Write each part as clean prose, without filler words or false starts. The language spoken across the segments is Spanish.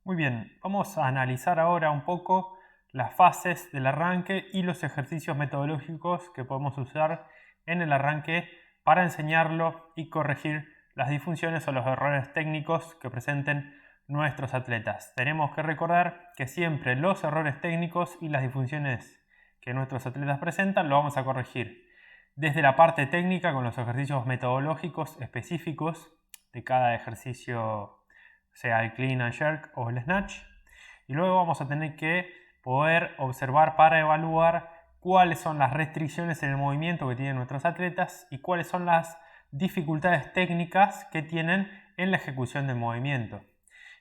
Muy bien, vamos a analizar ahora un poco las fases del arranque y los ejercicios metodológicos que podemos usar en el arranque para enseñarlo y corregir las disfunciones o los errores técnicos que presenten nuestros atletas. Tenemos que recordar que siempre los errores técnicos y las disfunciones que nuestros atletas presentan lo vamos a corregir desde la parte técnica con los ejercicios metodológicos específicos de cada ejercicio, sea el clean and jerk o el snatch, y luego vamos a tener que poder observar para evaluar cuáles son las restricciones en el movimiento que tienen nuestros atletas y cuáles son las dificultades técnicas que tienen en la ejecución del movimiento.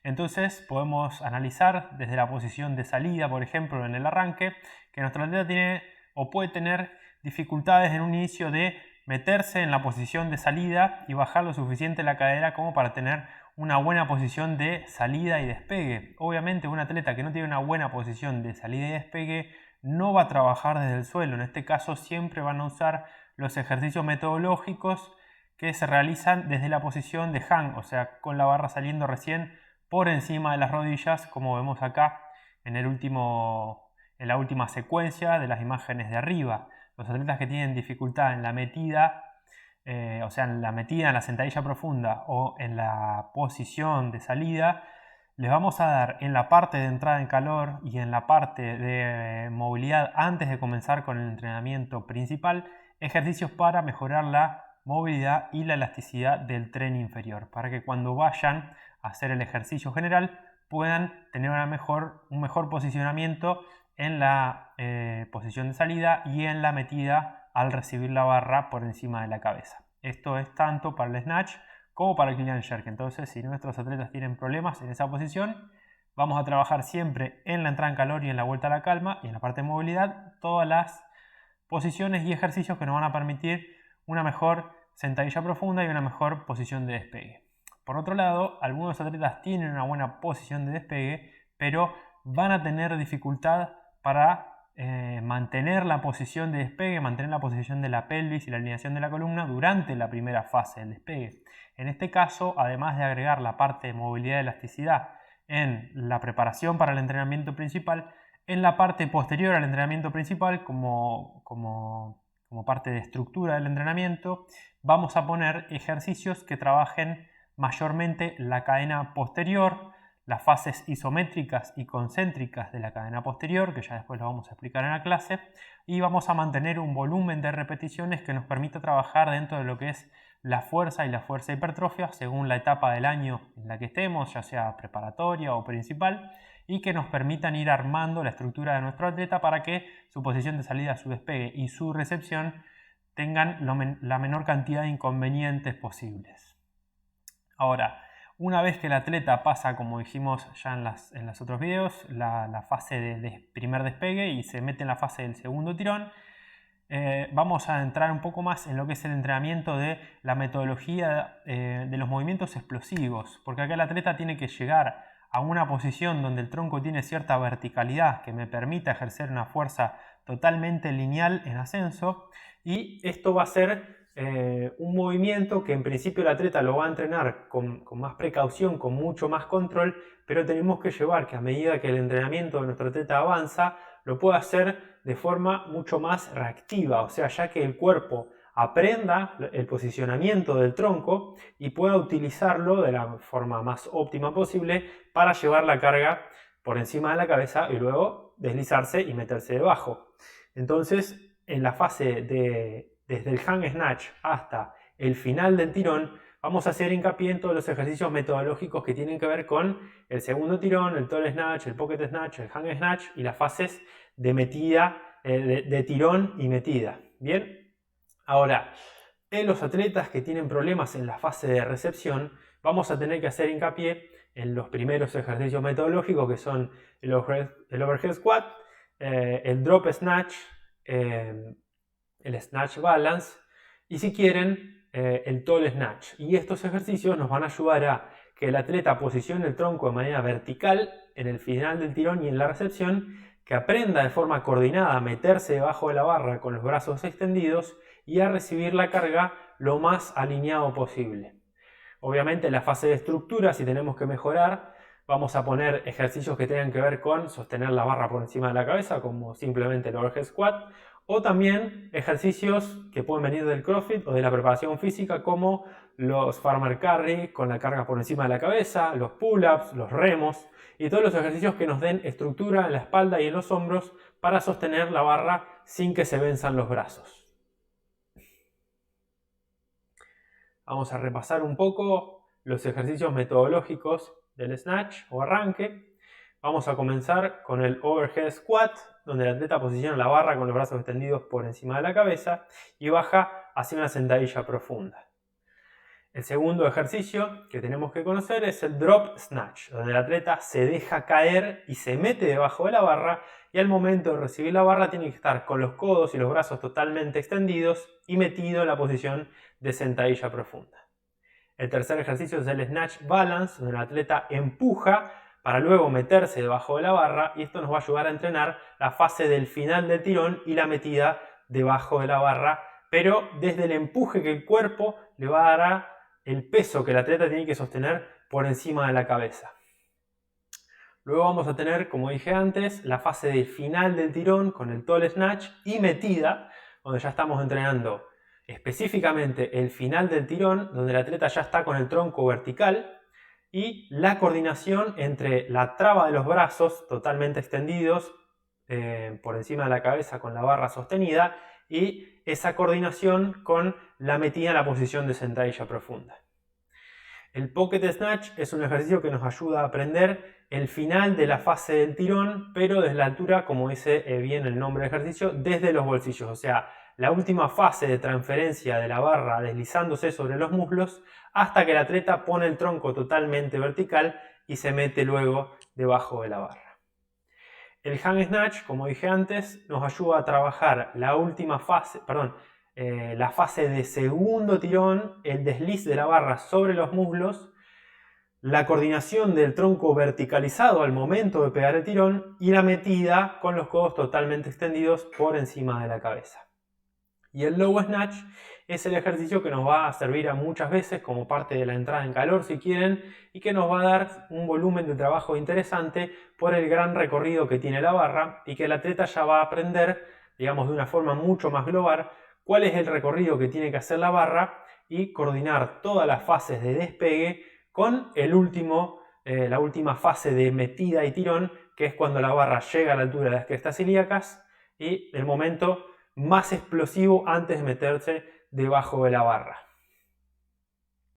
Entonces podemos analizar desde la posición de salida, por ejemplo, en el arranque, que nuestro atleta tiene o puede tener dificultades en un inicio de meterse en la posición de salida y bajar lo suficiente la cadera como para tener una buena posición de salida y despegue. Obviamente un atleta que no tiene una buena posición de salida y despegue no va a trabajar desde el suelo. En este caso siempre van a usar los ejercicios metodológicos que se realizan desde la posición de hang, o sea, con la barra saliendo recién por encima de las rodillas, como vemos acá en la última secuencia de las imágenes de arriba. Los atletas que tienen dificultad en la metida, o sea, en la metida en la sentadilla profunda o en la posición de salida, les vamos a dar en la parte de entrada en calor y en la parte de movilidad antes de comenzar con el entrenamiento principal, ejercicios para mejorar la movilidad y la elasticidad del tren inferior, para que cuando vayan a hacer el ejercicio general puedan tener un mejor posicionamiento en la posición de salida y en la metida al recibir la barra por encima de la cabeza. Esto es tanto para el snatch como para el clean and jerk. Entonces, si nuestros atletas tienen problemas en esa posición, vamos a trabajar siempre en la entrada en calor y en la vuelta a la calma, y en la parte de movilidad todas las posiciones y ejercicios que nos van a permitir una mejor sentadilla profunda y una mejor posición de despegue. Por otro lado, algunos atletas tienen una buena posición de despegue, pero van a tener dificultad para mantener la posición de despegue, mantener la posición de la pelvis y la alineación de la columna durante la primera fase del despegue. En este caso, además de agregar la parte de movilidad y elasticidad en la preparación para el entrenamiento principal, en la parte posterior al entrenamiento principal, como parte de estructura del entrenamiento, vamos a poner ejercicios que trabajen mayormente la cadena posterior, las fases isométricas y concéntricas de la cadena posterior, que ya después lo vamos a explicar en la clase, y vamos a mantener un volumen de repeticiones que nos permita trabajar dentro de lo que es la fuerza y la fuerza hipertrofia según la etapa del año en la que estemos, ya sea preparatoria o principal, y que nos permitan ir armando la estructura de nuestro atleta para que su posición de salida, su despegue y su recepción tengan la menor cantidad de inconvenientes posibles. Ahora, una vez que el atleta pasa, como dijimos ya en los otros videos, la fase de primer despegue y se mete en la fase del segundo tirón, vamos a entrar un poco más en lo que es el entrenamiento de la metodología de los movimientos explosivos, porque acá el atleta tiene que llegar a una posición donde el tronco tiene cierta verticalidad que me permita ejercer una fuerza totalmente lineal en ascenso, y esto va a ser un movimiento que en principio el atleta lo va a entrenar con más precaución, con mucho más control, pero tenemos que llevar que a medida que el entrenamiento de nuestro atleta avanza, lo pueda hacer de forma mucho más reactiva, o sea, ya que el cuerpo aprenda el posicionamiento del tronco y pueda utilizarlo de la forma más óptima posible para llevar la carga por encima de la cabeza y luego deslizarse y meterse debajo. Entonces, en la fase desde el hang snatch hasta el final del tirón, vamos a hacer hincapié en todos los ejercicios metodológicos que tienen que ver con el segundo tirón, el tall snatch, el pocket snatch, el hang snatch y las fases de metida, de tirón y metida. Bien, ahora, en los atletas que tienen problemas en la fase de recepción, vamos a tener que hacer hincapié en los primeros ejercicios metodológicos, que son el overhead squat, el drop snatch, el snatch balance y, si quieren, el tall snatch. Y estos ejercicios nos van a ayudar a que el atleta posicione el tronco de manera vertical en el final del tirón y en la recepción, que aprenda de forma coordinada a meterse debajo de la barra con los brazos extendidos y a recibir la carga lo más alineado posible. Obviamente en la fase de estructura, si tenemos que mejorar, Vamos a poner ejercicios que tengan que ver con sostener la barra por encima de la cabeza, como simplemente el overhead squat, o también ejercicios que pueden venir del CrossFit o de la preparación física, como los farmer carry con la carga por encima de la cabeza, los pull-ups, los remos y todos los ejercicios que nos den estructura en la espalda y en los hombros para sostener la barra sin que se venzan los brazos. Vamos a repasar un poco los ejercicios metodológicos del snatch o arranque. Vamos a comenzar con el overhead squat, donde el atleta posiciona la barra con los brazos extendidos por encima de la cabeza y baja hacia una sentadilla profunda. El segundo ejercicio que tenemos que conocer es el drop snatch, donde el atleta se deja caer y se mete debajo de la barra, y al momento de recibir la barra tiene que estar con los codos y los brazos totalmente extendidos y metido en la posición de sentadilla profunda. El tercer ejercicio es el snatch balance, donde el atleta empuja para luego meterse debajo de la barra, y esto nos va a ayudar a entrenar la fase del final del tirón y la metida debajo de la barra, pero desde el empuje que el cuerpo le va a dar el peso que el atleta tiene que sostener por encima de la cabeza. Luego vamos a tener, como dije antes, la fase del final del tirón con el tall snatch y metida, donde ya estamos entrenando específicamente el final del tirón, donde el atleta ya está con el tronco vertical, y la coordinación entre la traba de los brazos totalmente extendidos por encima de la cabeza con la barra sostenida, y esa coordinación con la metida en la posición de sentadilla profunda. El pocket snatch es un ejercicio que nos ayuda a aprender el final de la fase del tirón, pero desde la altura, como dice bien el nombre del ejercicio, desde los bolsillos, o sea, la última fase de transferencia de la barra deslizándose sobre los muslos hasta que el atleta pone el tronco totalmente vertical y se mete luego debajo de la barra. El hang snatch, como dije antes, nos ayuda a trabajar la última fase, la fase de segundo tirón, el desliz de la barra sobre los muslos, la coordinación del tronco verticalizado al momento de pegar el tirón y la metida con los codos totalmente extendidos por encima de la cabeza. Y el low snatch es el ejercicio que nos va a servir a muchas veces como parte de la entrada en calor, si quieren, y que nos va a dar un volumen de trabajo interesante por el gran recorrido que tiene la barra, y que el atleta ya va a aprender, digamos, de una forma mucho más global, cuál es el recorrido que tiene que hacer la barra y coordinar todas las fases de despegue con la última fase de metida y tirón, que es cuando la barra llega a la altura de las crestas ilíacas y el momento más explosivo antes de meterse debajo de la barra.